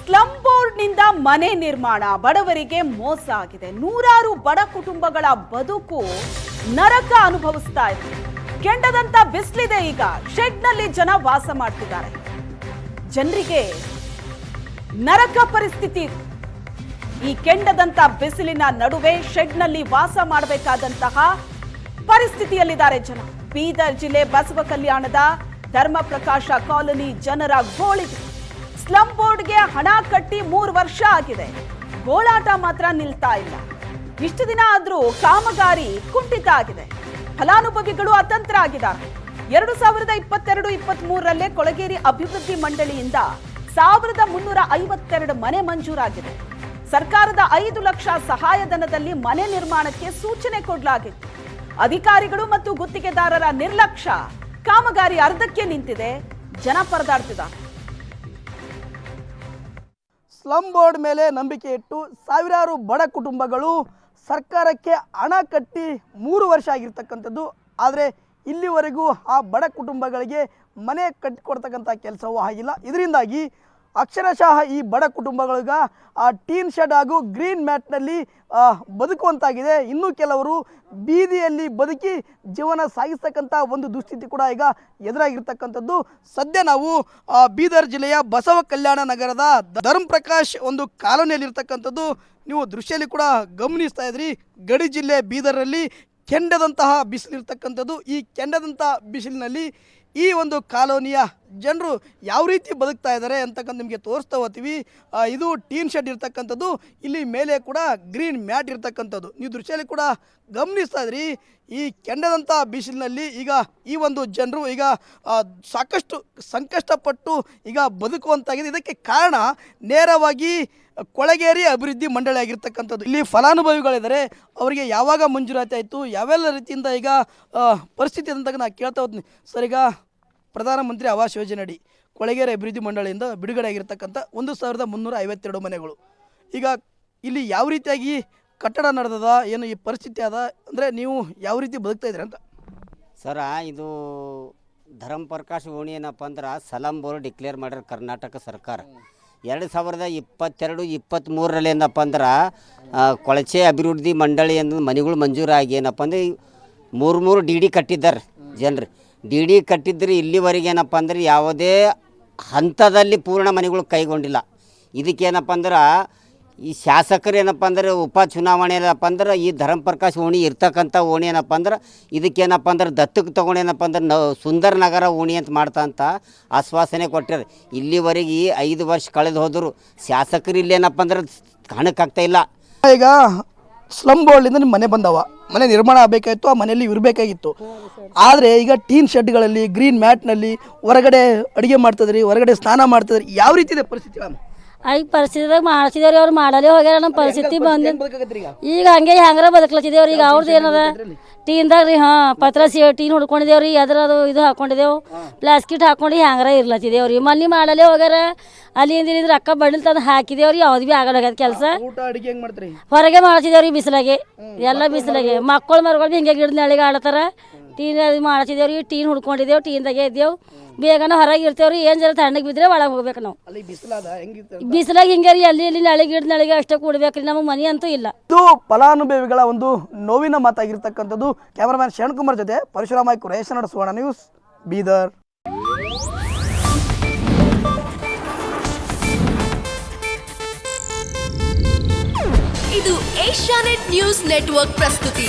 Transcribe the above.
Slum ಬೋರ್ಡ್ನಿಂದ ಮನೆ ನಿರ್ಮಾಣ ಬಡವರಿಗೆ ಮೋಸ ಆಗಿದೆ. ನೂರಾರು ಬಡ ಕುಟುಂಬಗಳ ಬದುಕು ನರಕ ಅನುಭವಿಸ್ತಾ ಇದೆ. ಕೆಂಡದಂತ ಬಿಸಿಲಿದೆ. ಈಗ ಶೆಡ್ನಲ್ಲಿ ಜನ ವಾಸ ಮಾಡ್ತಿದ್ದಾರೆ. ಜನರಿಗೆ ನರಕ ಪರಿಸ್ಥಿತಿ ಇದೆ. ಈ ಕೆಂಡದಂತ ಬಿಸಿಲಿನ ನಡುವೆ ಶೆಡ್ನಲ್ಲಿ ವಾಸ ಮಾಡಬೇಕಾದಂತಹ ಪರಿಸ್ಥಿತಿಯಲ್ಲಿದ್ದಾರೆ ಜನ. ಬೀದರ್ ಜಿಲ್ಲೆ ಬಸವ ಕಲ್ಯಾಣದ ಧರ್ಮ ಪ್ರಕಾಶ ಕಾಲೋನಿ ಜನರ ಗೋಳಿದೆ. ಸ್ಲಂ ಬೋರ್ಡ್ಗೆ ಹಣ ಕಟ್ಟಿ 3 ವರ್ಷ ಆಗಿದೆ. ಗೋಳಾಟ ಮಾತ್ರ ನಿಲ್ತಾ ಇಲ್ಲ. ಇಷ್ಟು ದಿನ ಆದ್ರೂ ಕಾಮಗಾರಿ ಕುಂಠಿತ ಆಗಿದೆ. ಫಲಾನುಭವಿಗಳು ಅತಂತ್ರ ಆಗಿದ್ದಾರೆ. 2022-23ರಲ್ಲೇ ಕೊಳಗೇರಿ ಅಭಿವೃದ್ಧಿ ಮಂಡಳಿಯಿಂದ 1352 ಮನೆ ಮಂಜೂರಾಗಿದೆ. ಸರ್ಕಾರದ 5 ಲಕ್ಷ ಸಹಾಯಧನದಲ್ಲಿ ಮನೆ ನಿರ್ಮಾಣಕ್ಕೆ ಸೂಚನೆ ಕೊಡಲಾಗಿತ್ತು. ಅಧಿಕಾರಿಗಳು ಮತ್ತು ಗುತ್ತಿಗೆದಾರರ ನಿರ್ಲಕ್ಷ್ಯ ಕಾಮಗಾರಿ ಅರ್ಧಕ್ಕೆ ನಿಂತಿದೆ. ಜನ ಪರದಾಡ್ತಿದ್ದಾರೆ. ಸ್ಲಂ ಬೋರ್ಡ್ ಮೇಲೆ ನಂಬಿಕೆ ಇಟ್ಟು ಸಾವಿರಾರು ಬಡ ಕುಟುಂಬಗಳು ಸರ್ಕಾರಕ್ಕೆ ಹಣ ಕಟ್ಟಿ 3 ವರ್ಷ ಆಗಿರ್ತಕ್ಕಂಥದ್ದು. ಆದರೆ ಇಲ್ಲಿವರೆಗೂ ಆ ಬಡ ಕುಟುಂಬಗಳಿಗೆ ಮನೆ ಕಟ್ಟಿಕೊಡ್ತಕ್ಕಂಥ ಕೆಲಸವೂ ಆಗಿಲ್ಲ. ಇದರಿಂದಾಗಿ ಅಕ್ಷರಶಃ ಈ ಬಡ ಕುಟುಂಬಗಳಿಗ ಟೀನ್ ಶೆಡ್ ಹಾಗೂ ಗ್ರೀನ್ ಮ್ಯಾಟ್ನಲ್ಲಿ ಬದುಕುವಂತಾಗಿದೆ. ಇನ್ನು ಕೆಲವರು ಬೀದಿಯಲ್ಲಿ ಬದುಕಿ ಜೀವನ ಸಾಗಿಸ್ತಕ್ಕಂಥ ಒಂದು ದುಸ್ಥಿತಿ ಕೂಡ ಈಗ ಎದುರಾಗಿರ್ತಕ್ಕಂಥದ್ದು. ಸದ್ಯ ನಾವು ಬೀದರ್ ಜಿಲ್ಲೆಯ ಬಸವ ಕಲ್ಯಾಣ ನಗರದ ಧರ್ಮ ಪ್ರಕಾಶ್ ಒಂದು ಕಾಲೋನಿಯಲ್ಲಿರ್ತಕ್ಕಂಥದ್ದು. ನೀವು ದೃಶ್ಯದಲ್ಲಿ ಕೂಡ ಗಮನಿಸ್ತಾ ಇದ್ರಿ. ಗಡಿ ಜಿಲ್ಲೆ ಬೀದರಲ್ಲಿ ಕೆಂಡದಂತಹ ಬಿಸಿಲಿರ್ತಕ್ಕಂಥದ್ದು. ಈ ಕೆಂಡದಂಥ ಬಿಸಿಲಿನಲ್ಲಿ ಈ ಒಂದು ಕಾಲೋನಿಯ ಜನರು ಯಾವ ರೀತಿ ಬದುಕ್ತಾ ಇದ್ದಾರೆ ಅಂತಕ್ಕಂಥ ನಿಮಗೆ ತೋರಿಸ್ತಾ ಹೋಗ್ತೀವಿ. ಇದು ಟೀನ್ ಶೆಡ್ ಇರ್ತಕ್ಕಂಥದ್ದು. ಇಲ್ಲಿ ಮೇಲೆ ಕೂಡ ಗ್ರೀನ್ ಮ್ಯಾಟ್ ಇರ್ತಕ್ಕಂಥದ್ದು. ನೀವು ದೃಶ್ಯದಲ್ಲಿ ಕೂಡ ಗಮನಿಸ್ತಾ ಇದ್ರಿ. ಈ ಕೆಂಡದಂಥ ಬಿಸಿಲಿನಲ್ಲಿ ಈಗ ಈ ಒಂದು ಜನರು ಈಗ ಸಾಕಷ್ಟು ಸಂಕಷ್ಟಪಟ್ಟು ಈಗ ಬದುಕುವಂತಾಗಿದೆ. ಇದಕ್ಕೆ ಕಾರಣ ನೇರವಾಗಿ ಕೊಳಗೇರಿ ಅಭಿವೃದ್ಧಿ ಮಂಡಳಿ ಆಗಿರ್ತಕ್ಕಂಥದ್ದು. ಇಲ್ಲಿ ಫಲಾನುಭವಿಗಳಿದ್ದಾರೆ. ಅವರಿಗೆ ಯಾವಾಗ ಮಂಜೂರಾತಿ ಆಯಿತು, ಯಾವೆಲ್ಲ ರೀತಿಯಿಂದ ಈಗ ಪರಿಸ್ಥಿತಿ ಅಂತ ನಾನು ಕೇಳ್ತಾ ಹೋಗ್ತೀನಿ. ಸರ್, ಈಗ ಪ್ರಧಾನಮಂತ್ರಿ ಆವಾಸ್ ಯೋಜನೆ ಅಡಿ ಕೊಳಗೇರಿ ಅಭಿವೃದ್ಧಿ ಮಂಡಳಿಯಿಂದ ಬಿಡುಗಡೆ ಆಗಿರ್ತಕ್ಕಂಥ 1352 ಮನೆಗಳು ಈಗ ಇಲ್ಲಿ ಯಾವ ರೀತಿಯಾಗಿ ಕಟ್ಟಡ ನಡೆದದ, ಏನು ಈ ಪರಿಸ್ಥಿತಿ ಅದ ಅಂದರೆ ನೀವು ಯಾವ ರೀತಿ ಬದುಕ್ತಾ ಇದ್ದೀರಿ ಅಂತ? ಸರ, ಇದು ಧರ್ಮ ಪ್ರಕಾಶ್ ಓಣಿ ಏನಪ್ಪ ಅಂದ್ರೆ ಸ್ಲಂ ಬೋರ್ಡ್ ಡಿಕ್ಲೇರ್ ಮಾಡ್ಯಾರ ಕರ್ನಾಟಕ ಸರ್ಕಾರ. 2022-23ರಲ್ಲಿ ಏನಪ್ಪ ಅಂದ್ರೆ ಕೊಳಚೆ ಅಭಿವೃದ್ಧಿ ಮಂಡಳಿ ಅನ್ನೋ ಮನೆಗಳು ಮಂಜೂರಾಗಿ ಏನಪ್ಪ ಅಂದರೆ 3 ಡಿ ಡಿ ಕಟ್ಟಿದ್ದಾರೆ ಜನರು. ಡಿ ಡಿ ಕಟ್ಟಿದ್ರೆ ಇಲ್ಲಿವರೆಗೆ ಏನಪ್ಪ ಅಂದ್ರೆ ಯಾವುದೇ ಹಂತದಲ್ಲಿ ಪೂರ್ಣ ಮನೆಗಳು ಕೈಗೊಂಡಿಲ್ಲ. ಇದಕ್ಕೇನಪ್ಪ ಅಂದ್ರೆ ಈ ಶಾಸಕರು ಏನಪ್ಪ ಅಂದ್ರೆ ಉಪಚುನಾವಣೆ ಏನಪ್ಪ ಅಂದ್ರೆ ಈ ಧರ್ಮ ಪ್ರಕಾಶ್ ಓಣಿ ಇರ್ತಕ್ಕಂಥ ಓಣಿ ಏನಪ್ಪ ಅಂದ್ರೆ ಇದಕ್ಕೇನಪ್ಪ ಅಂದ್ರೆ ದತ್ತಕ್ಕೆ ತೊಗೊಂಡೇನಪ್ಪ ಅಂದ್ರೆ ಸುಂದರ ನಗರ ಓಣಿ ಅಂತ ಮಾಡ್ತಾ ಅಂತ ಆಶ್ವಾಸನೆ ಕೊಟ್ಟಿದ್ದಾರೆ. ಇಲ್ಲಿವರೆಗೆ ಈ 5 ವರ್ಷ ಕಳೆದು ಹೋದರು ಶಾಸಕರು ಇಲ್ಲೇನಪ್ಪ ಅಂದ್ರೆ ಕಾಣಕ್ಕಾಗ್ತಾ ಇಲ್ಲ. ಈಗ ಸ್ಲಂ ಬೋರ್ಡ್ಲಿಂದ ನಿಮ್ಮ ಮನೆ ಬಂದವ, ಮನೆ ನಿರ್ಮಾಣ ಆಗಬೇಕಾಗಿತ್ತು, ಆ ಮನೆಯಲ್ಲಿ ಇರಬೇಕಾಗಿತ್ತು. ಆದರೆ ಈಗ ಟೀನ್ ಶೆಡ್ಗಳಲ್ಲಿ ಗ್ರೀನ್ ಮ್ಯಾಟ್ನಲ್ಲಿ ಹೊರಗಡೆ ಅಡುಗೆ ಮಾಡ್ತಿದ್ರಿ, ಹೊರಗಡೆ ಸ್ನಾನ ಮಾಡ್ತಿದ್ರಿ. ಯಾವ ರೀತಿ ಇದೆ ಪರಿಸ್ಥಿತಿ? ಈಗ ಪರಿಸ್ಥಿತಿದಾಗ ಮಾಡ್ಸಿದೇವ್ರಿ. ಅವ್ರು ಮಾಡಲೇ ಹೋಗ್ಯಾರ. ನಮ್ಮ ಪರಿಸ್ಥಿತಿ ಬಂದಿದ್ದು ಈಗ ಹಂಗೆ ಹೆಂಗಾರ ಬದುಕ್ಲತ್ತಿದೇವ್ರಿ. ಈಗ ಅವ್ರದ್ದು ಏನದ ಟೀನ್ದಾಗ ರೀ ಪತ್ರ ಟೀನ್ ಹುಡ್ಕೊಂಡಿದೇವ್ರಿ. ಅದ್ರದ್ದು ಇದು ಹಾಕೊಂಡಿದ್ದೇವು, ಪ್ಲಾಸ್ಟಿಕ್ ಹಾಕೊಂಡು ಹೆಂಗಾರ ಇರ್ಲತ್ತಿದೇವ್ರಿ. ಮನೆ ಮಾಡಲೇ ಹೋಗ್ಯಾರ. ಅಲ್ಲಿಂದ ರೊಕ್ಕ ಬಡ್ಲಿ ತಂದು ಹಾಕಿದೇವ್ರಿ. ಯಾವ್ದು ಭೀ ಆಗಲ್ಲ ಹೋಗ್ಯದ ಕೆಲಸ. ಹೊರಗೆ ಮಾಡ್ತಿದೇವ್ರಿ ಬಿಸಿಲಾಗೆ, ಎಲ್ಲ ಬಿಸಿಲಾಗೆ. ಮಕ್ಕಳು ಮರುಗಳು ಭೀ ಹಿಂಗೆ ಗಿಡದ ನೆಳಿಗೆ ಆಡ್ತಾರ. ಟೀನ್ ಅದು ಮಾಡ್ತಿದೇವ್ರಿ. ಟೀನ್ ಹುಡ್ಕೊಂಡಿದ್ದೇವು, ಟೀನ್ದಾಗೆ ಇದ್ದೇವು. ಬೇಗನ ಹೊರಗೆ ಇರ್ತೇವ್ರಿ. ಏನು ಜರ ತಣ್ಣಗೆ ಬಿದ್ದರೆ ಒಳಗೆ ಹೋಗ್ಬೇಕು ನಾವು. ಬಿಸಿಲಾಗ ಹಿಂಗೆ ರೀ ಅಲ್ಲಿ ಇಲ್ಲಿ ನಳಿಗೆ ಗಿಡದ ನಳಿಗೆ ಅಷ್ಟೇ ಕೂಡ್ಬೇಕ್ರಿ. ನಮಗೆ ಮನೆ ಅಂತೂ ಇಲ್ಲ. ಇದು ಫಲಾನುಭವಿಗಳ ಒಂದು ನೋವಿನ ಮಾತಾಗಿರ್ತಕ್ಕಂಥದ್ದು. ಕ್ಯಾಮರಾಮ್ಯಾನ್ ಶರಣಕುಮಾರ್ ಜೊತೆ ಪರಶುರಾಮ ಕುರೇಶನಡ ಸುವರ್ಣ ನ್ಯೂಸ್, ಬೀದರ್. ಇದು ಏಷ್ಯಾನೆಟ್ ನ್ಯೂಸ್ ನೆಟ್ವರ್ಕ್ ಪ್ರಸ್ತುತಿ.